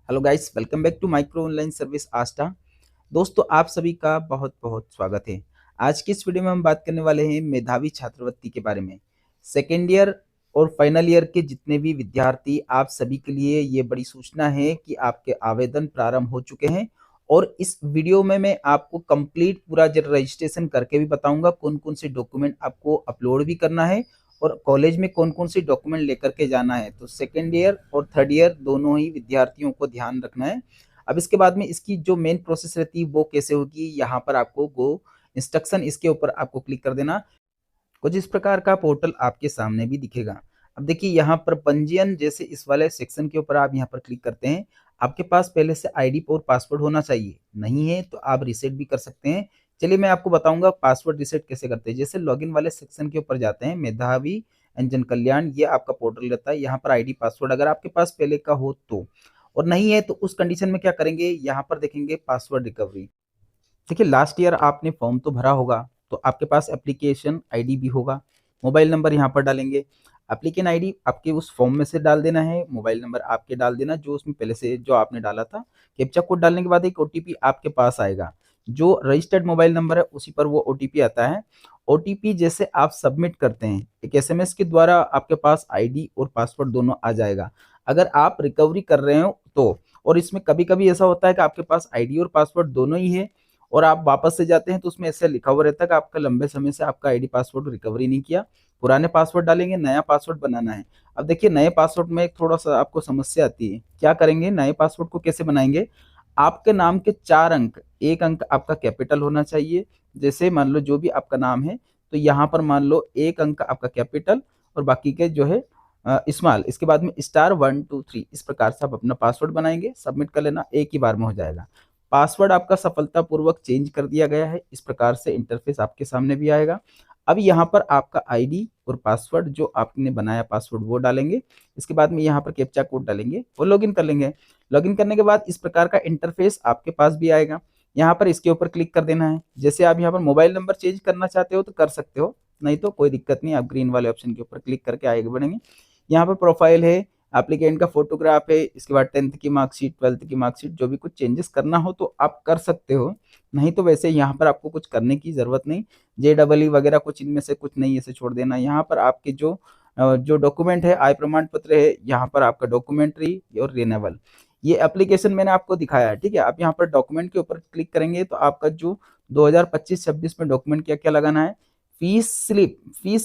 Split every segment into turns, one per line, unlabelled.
Hello guys, welcome back to micro online service Aastha. दोस्तों, आप सभी का बहुत बहुत स्वागत है। आज की इस वीडियो में हम बात करने वाले हैं मेधावी छात्रवृत्ति के बारे में। सेकेंड ईयर और फाइनल ईयर के जितने भी विद्यार्थी, आप सभी के लिए ये बड़ी सूचना है कि आपके आवेदन प्रारंभ हो चुके हैं। और इस वीडियो में मैं आपको कंप्लीट पूरा रजिस्ट्रेशन करके भी बताऊंगा कौन कौन से डॉक्यूमेंट आपको अपलोड भी करना है और कॉलेज में कौन कौन सी डॉक्यूमेंट लेकर के जाना है। तो सेकेंड ईयर और थर्ड ईयर दोनों ही विद्यार्थियों को ध्यान रखना है। अब इसके बाद में इसकी जो मेन प्रोसेस रहती है वो कैसे होगी, यहाँ पर आपको गो इंस्ट्रक्शन, इसके ऊपर आपको क्लिक कर देना। कुछ इस प्रकार का पोर्टल आपके सामने भी दिखेगा। अब देखिए, यहाँ पर पंजीयन जैसे इस वाले सेक्शन के ऊपर आप यहाँ पर क्लिक करते हैं। आपके पास पहले से आईडी और पासवर्ड होना चाहिए, नहीं है तो आप रिसेट भी कर सकते हैं। चलिए मैं आपको बताऊंगा पासवर्ड रिसेट कैसे करते हैं। जैसे लॉगिन वाले सेक्शन के ऊपर जाते हैं, मेधावी एंड जन कल्याण, ये आपका पोर्टल रहता है। यहाँ पर आईडी पासवर्ड अगर आपके पास पहले का हो तो, और नहीं है तो उस कंडीशन में क्या करेंगे, यहाँ पर देखेंगे पासवर्ड रिकवरी। देखिए, लास्ट ईयर आपने फॉर्म तो भरा होगा, तो आपके पास एप्लीकेशन आईडी भी होगा। मोबाइल नंबर यहाँ पर डालेंगे। एप्लीकेशन आईडी आपके उस फॉर्म में से डाल देना है, मोबाइल नंबर आपके डाल देना जो उसमें पहले से जो आपने डाला था। कैप्चा कोड डालने के बाद एक ओटीपी आपके पास आएगा, जो रजिस्टर्ड मोबाइल नंबर है उसी पर वो ओटीपी आता है। ओटीपी जैसे आप सबमिट करते हैं, एक एसएमएस के द्वारा आपके पास आईडी और पासवर्ड दोनों आ जाएगा। अगर आप रिकवरी कर रहे हो तो, और इसमें कभी कभी ऐसा होता है कि आपके पास आईडी और पासवर्ड दोनों ही है और आप वापस से जाते हैं तो उसमें ऐसे लिखा हुआ रहता है कि आपका लंबे समय से आपका आईडी पासवर्ड रिकवरी नहीं किया। पुराने पासवर्ड डालेंगे, नया पासवर्ड बनाना है। अब देखिए, नए पासवर्ड में थोड़ा सा आपको समस्या आती है। क्या करेंगे, नए पासवर्ड को कैसे बनाएंगे। आपके नाम के 4 अंक, एक अंक आपका कैपिटल होना चाहिए। जैसे मान लो जो भी आपका नाम है, तो यहाँ पर मान लो एक अंक आपका कैपिटल और बाकी के जो है स्मॉल। इसके बाद में *123, इस प्रकार से आप अपना पासवर्ड बनाएंगे, सबमिट कर लेना, एक ही बार में हो जाएगा। पासवर्ड आपका सफलतापूर्वक चेंज कर दिया गया है। इस प्रकार से इंटरफेस आपके सामने भी आएगा। अब यहाँ पर आपका आईडी और पासवर्ड जो आपने बनाया पासवर्ड वो डालेंगे। इसके बाद में यहाँ पर कैप्चा कोड डालेंगे और लॉगिन कर लेंगे। लॉगिन करने के बाद इस प्रकार का इंटरफेस आपके पास भी आएगा। यहाँ पर इसके ऊपर क्लिक कर देना है। जैसे आप यहाँ पर मोबाइल नंबर चेंज करना चाहते हो तो कर सकते हो, नहीं तो कोई दिक्कत नहीं, आप ग्रीन वाले ऑप्शन के ऊपर क्लिक करके आगे बढ़ेंगे। यहाँ पर प्रोफाइल है, एप्लीकेंट का फोटोग्राफ है, इसके बाद 10th की मार्कशीट, 12th की मार्कशीट, जो भी कुछ चेंजेस करना हो तो आप कर सकते हो, नहीं तो वैसे यहाँ पर आपको कुछ करने की जरूरत नहीं। JEE वगैरह कुछ इनमें से कुछ नहीं, ऐसे छोड़ देना। यहाँ पर आपके जो डॉक्यूमेंट है, आय प्रमाण पत्र है, यहाँ पर आपका डॉक्यूमेंट्री और रिन्यूअल, ये एप्लीकेशन मैंने आपको दिखाया है। ठीक है, आप यहाँ पर डॉक्यूमेंट के ऊपर क्लिक करेंगे तो आपका जो 2025-26 में डॉक्यूमेंट क्या क्या लगाना है। फीस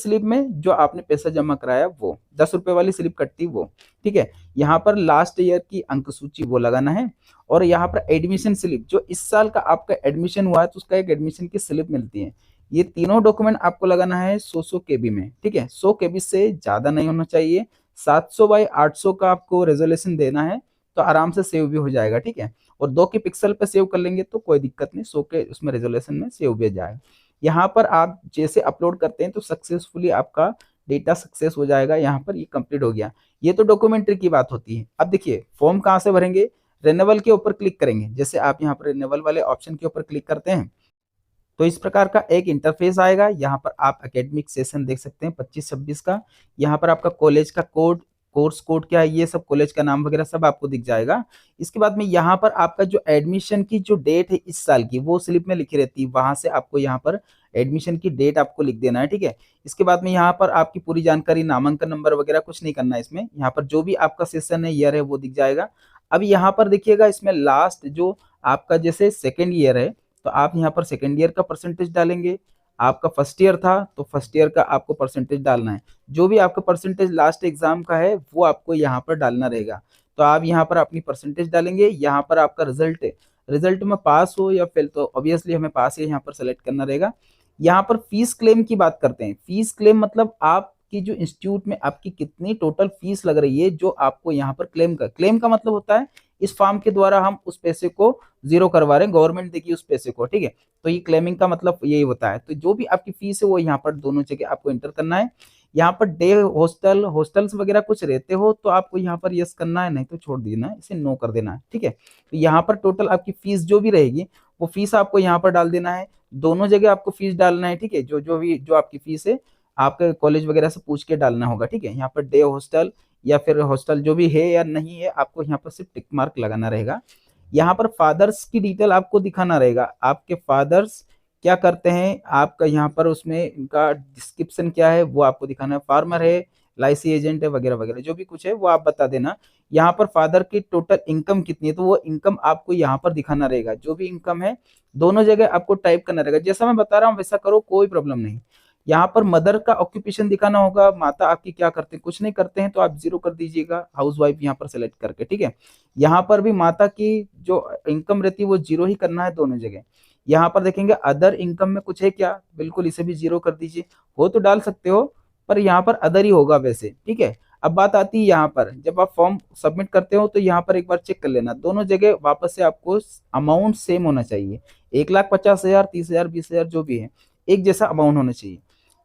स्लिप में जो आपने पैसा जमा कराया वो 10 रुपए वाली स्लिप कटती वो। ठीक है, यहाँ पर लास्ट ईयर की अंक सूची वो लगाना है। और यहाँ पर एडमिशन स्लिप, जो इस साल का आपका एडमिशन हुआ है तो उसका एक एडमिशन की स्लिप मिलती है। ये तीनों डॉक्यूमेंट आपको लगाना है 100 KB में। ठीक है, 100 KB से ज्यादा नहीं होना चाहिए। 700x800 का आपको रेजोल्यूशन देना है, तो आराम से सेव भी हो जाएगा। ठीक है, और 2 के पिक्सल पे सेव कर लेंगे तो कोई दिक्कत नहीं, 100 के उसमें रेजोल्यूशन में सेव भी जाएगा। यहाँ पर आप जैसे अपलोड करते हैं तो सक्सेसफुली आपका डेटा सक्सेस हो जाएगा। यहाँ पर ये कंप्लीट हो गया। ये तो डॉक्यूमेंट्री की बात होती है। अब देखिए, फॉर्म कहाँ से भरेंगे, रिन्यूअल के ऊपर क्लिक करेंगे। जैसे आप यहाँ पर रिन्यूअल वाले ऑप्शन के ऊपर क्लिक करते हैं तो इस प्रकार का एक इंटरफेस आएगा। यहाँ पर आप एकेडमिक सेशन देख सकते हैं 25-26 का। यहाँ पर आपका कॉलेज का कोड, कोर्स कोड क्या है, ये सब कॉलेज का नाम वगैरह सब आपको दिख जाएगा। इसके बाद में यहाँ पर आपका जो एडमिशन की जो डेट है इस साल की, वो स्लिप में लिखी रहती है, वहां से आपको यहाँ पर एडमिशन की डेट आपको लिख देना है। ठीक है, इसके बाद में यहाँ पर आपकी पूरी जानकारी, नामांकन नंबर वगैरह कुछ नहीं करना है इसमें। यहाँ पर जो भी आपका सेशन है, ईयर है, वो दिख जाएगा। अब यहाँ पर देखिएगा, इसमें लास्ट जो आपका जैसे सेकेंड ईयर है तो आप यहाँ पर सेकेंड ईयर का परसेंटेज डालेंगे। आपका फर्स्ट ईयर था तो फर्स्ट ईयर का आपको परसेंटेज डालना है। जो भी आपका परसेंटेज लास्ट एग्जाम का है वो आपको यहाँ पर डालना रहेगा। तो आप यहाँ पर अपनी परसेंटेज डालेंगे। यहाँ पर आपका रिजल्ट है, रिजल्ट में पास हो या फेल, तो ऑब्वियसली हमें पास ही यहाँ पर सेलेक्ट करना रहेगा। यहाँ पर फीस क्लेम की बात करते हैं। फीस क्लेम मतलब आपकी जो इंस्टीट्यूट में आपकी कितनी टोटल फीस लग रही है, जो आपको यहाँ पर क्लेम का मतलब होता है इस फॉर्म के द्वारा हम उस पैसे को जीरो करवा रहे हैं, गवर्नमेंट देगी उस पैसे को। ठीक है, तो ये क्लेमिंग का मतलब यही होता है। तो जो भी आपकी फीस है वो यहाँ पर दोनों जगह आपको एंटर करना है। यहाँ पर डे हॉस्टल्स वगैरह कुछ रहते हो तो आपको यहाँ पर यस करना है, नहीं तो छोड़ देना है, इसे नो कर देना है। ठीक है, तो यहाँ पर टोटल आपकी फीस जो भी रहेगी वो फीस आपको यहाँ पर डाल देना है। दोनों जगह आपको फीस डालना है। ठीक है, जो जो आपकी फीस है आपके कॉलेज वगैरह से पूछ के डालना होगा। ठीक है, यहाँ पर डे हॉस्टल या फिर हॉस्टल जो भी है या नहीं है, आपको यहाँ पर सिर्फ टिक मार्क लगाना रहेगा। यहाँ पर फादर्स की डिटेल आपको दिखाना रहेगा, आपके फादर्स क्या करते हैं, आपका यहाँ पर उसमें इनका डिस्क्रिप्शन क्या है वो आपको दिखाना है। फार्मर है, एलआईसी एजेंट है, वगैरह वगैरह जो भी कुछ है वो आप बता देना। यहाँ पर फादर की टोटल इनकम कितनी है, तो वो इनकम आपको यहाँ पर दिखाना रहेगा। जो भी इनकम है दोनों जगह आपको टाइप करना रहेगा, जैसा मैं बता रहा हूँ वैसा करो, कोई प्रॉब्लम नहीं। यहाँ पर मदर का ऑक्यूपेशन दिखाना होगा, माता आपकी क्या करते हैं, कुछ नहीं करते हैं तो आप जीरो कर दीजिएगा, हाउस वाइफ यहाँ पर सेलेक्ट करके, ठीक है। यहाँ पर भी माता की जो इनकम रहती है वो जीरो ही करना है दोनों जगह। यहाँ पर देखेंगे अदर इनकम में कुछ है क्या, बिल्कुल इसे भी जीरो कर दीजिए, हो तो डाल सकते हो पर यहाँ पर अदर ही होगा वैसे, ठीक है। अब बात आती है यहाँ पर जब आप फॉर्म सबमिट करते हो तो यहाँ पर एक बार चेक कर लेना, दोनों जगह वापस से आपको अमाउंट सेम होना चाहिए, 1,50,000, 30,000, 20,000 जो भी है एक जैसा अमाउंट होना चाहिए।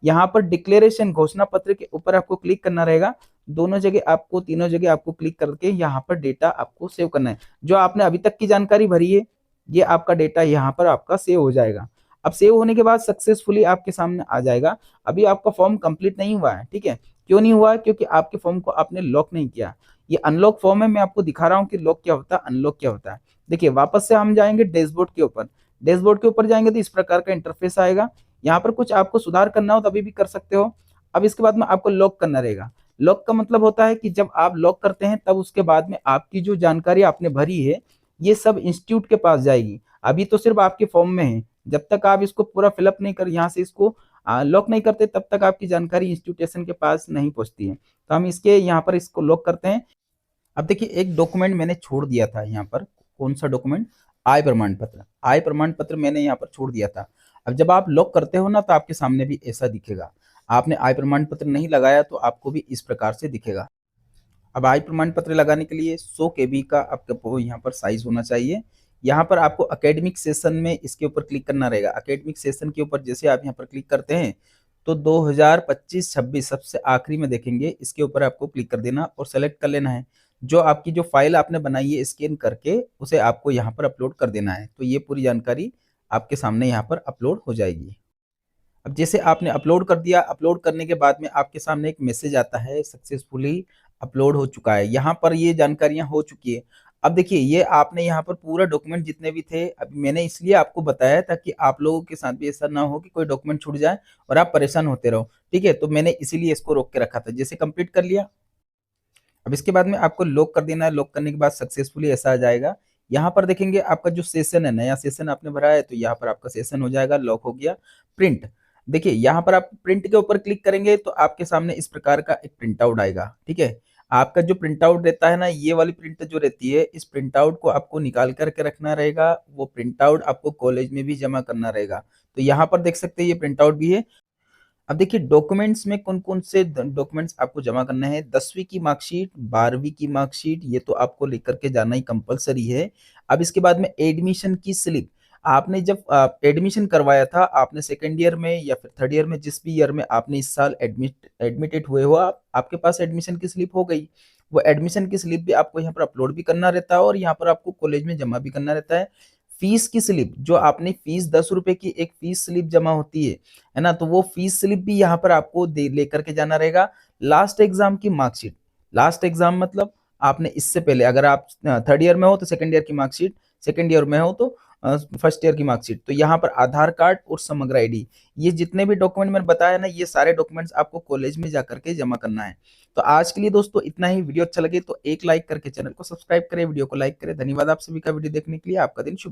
यहाँ पर डिक्लेरेशन घोषणा पत्र के ऊपर आपको क्लिक करना रहेगा, दोनों जगह आपको, तीनों जगह आपको क्लिक करके यहाँ पर डेटा आपको सेव करना है। जो आपने अभी तक की जानकारी भरी है ये आपका डेटा यहाँ पर आपका सेव हो जाएगा। अब सेव होने के बाद सक्सेसफुली आपके सामने आ जाएगा। अभी आपका फॉर्म कंप्लीट नहीं हुआ है, ठीक है। क्यों नहीं हुआ है, क्योंकि आपके फॉर्म को आपने लॉक नहीं किया। ये अनलॉक फॉर्म है, मैं आपको दिखा रहा हूँ कि लॉक क्या होता है, अनलॉक क्या होता है। देखिए वापस से हम जाएंगे डैशबोर्ड के ऊपर, डैशबोर्ड के ऊपर जाएंगे तो इस प्रकार का इंटरफेस आएगा। यहाँ पर कुछ आपको सुधार करना हो तो अभी भी कर सकते हो। अब इसके बाद में आपको लॉक करना रहेगा। लॉक का मतलब होता है कि जब आप लॉक करते हैं तब उसके बाद में आपकी जो जानकारी आपने भरी है ये सब इंस्टीट्यूट के पास जाएगी। अभी तो सिर्फ आपके फॉर्म में है, जब तक आप इसको पूरा फिलअप नहीं कर, यहाँ से इसको लॉक नहीं करते तब तक आपकी जानकारी इंस्टीट्यूशन के पास नहीं पहुंचती है। तो हम इसके यहाँ पर इसको लॉक करते हैं। अब देखिए एक डॉक्यूमेंट मैंने छोड़ दिया था यहाँ पर, कौन सा डॉक्यूमेंट, आय प्रमाण पत्र, आय प्रमाण पत्र मैंने यहाँ पर छोड़ दिया था। अब जब आप लॉक करते हो ना तो आपके सामने भी ऐसा दिखेगा। आपने आय प्रमाण पत्र नहीं लगाया तो आपको भी इस प्रकार से दिखेगा। अब आय प्रमाण पत्र लगाने के लिए 100 KB का आपको यहाँ पर साइज होना चाहिए। यहाँ पर आपको अकेडमिक सेशन में इसके ऊपर क्लिक करना रहेगा। अकेडमिक सेशन के ऊपर जैसे आप यहाँ पर क्लिक करते हैं तो 2025-26 सबसे आखिरी में देखेंगे, इसके ऊपर आपको क्लिक कर देना और सेलेक्ट कर लेना है। जो आपकी जो फाइल आपने बनाई है स्कैन करके उसे आपको यहाँ पर अपलोड कर देना है, तो ये पूरी जानकारी आपके सामने यहाँ पर अपलोड हो जाएगी। अब जैसे आपने अपलोड कर दिया, अपलोड करने के बाद में आपके सामने एक मैसेज आता है सक्सेसफुली अपलोड हो चुका है। यहाँ पर ये जानकारियां हो चुकी है। अब देखिए ये आपने यहाँ पर पूरा डॉक्यूमेंट जितने भी थे, अभी मैंने इसलिए आपको बताया ताकि आप लोगों के साथ भी ऐसा ना हो कि कोई डॉक्यूमेंट छूट जाए और आप परेशान होते रहो, ठीक है। तो मैंने इसीलिए इसको रोक के रखा था। जैसे कंप्लीट कर लिया, अब इसके बाद में आपको लॉक कर देना है। लॉक करने के बाद सक्सेसफुली ऐसा आ जाएगा। यहाँ पर देखेंगे आपका जो सेशन है, नया सेशन आपने भरा है तो यहाँ पर आपका सेशन हो जाएगा, लॉक हो गया। प्रिंट, देखिए यहाँ पर आप प्रिंट के ऊपर क्लिक करेंगे तो आपके सामने इस प्रकार का एक प्रिंट आउट आएगा, ठीक है। आपका जो प्रिंट आउट रहता है ना, ये वाली प्रिंट जो रहती है, इस प्रिंट आउट को आपको निकाल करके रखना रहेगा। वो प्रिंट आउट आपको कॉलेज में भी जमा करना रहेगा। तो यहाँ पर देख सकते हैं ये प्रिंट आउट भी है। अब देखिए डॉक्यूमेंट्स में कौन कौन से डॉक्यूमेंट्स आपको जमा करने हैं, 10वीं की मार्कशीट, 12वीं की मार्कशीट, ये तो आपको लेकर के जाना ही कंपलसरी है। अब इसके बाद में एडमिशन की स्लिप, आपने जब एडमिशन करवाया था, आपने सेकेंड ईयर में या फिर थर्ड ईयर में, जिस भी ईयर में आपने इस साल एडमिटेड हुए हो, आपके पास एडमिशन की स्लिप हो गई। वो एडमिशन की स्लिप भी आपको यहाँ पर अपलोड भी करना रहता है और यहाँ पर आपको कॉलेज में जमा भी करना रहता है। फीस की स्लिप, जो आपने फीस 10 रुपए की एक फीस स्लिप जमा होती है ना, तो वो फीस स्लिप भी यहाँ पर आपको लेकर के जाना रहेगा। लास्ट एग्जाम की मार्कशीट, लास्ट एग्जाम मतलब आपने इससे पहले, अगर आप थर्ड ईयर में हो तो सेकंड ईयर की मार्कशीट, सेकंड ईयर में हो तो फर्स्ट ईयर की मार्कशीट। तो यहाँ पर आधार कार्ड और समग्र आईडी, ये जितने भी डॉक्यूमेंट मैंने बताया ना, ये सारे डॉक्यूमेंट्स आपको कॉलेज में जाकर के जमा करना है। तो आज के लिए दोस्तों इतना ही। वीडियो अच्छा लगे तो एक लाइक करके चैनल को सब्सक्राइब करें, वीडियो को लाइक करें। धन्यवाद आप सभी का वीडियो देखने के लिए। आपका दिन शुभ।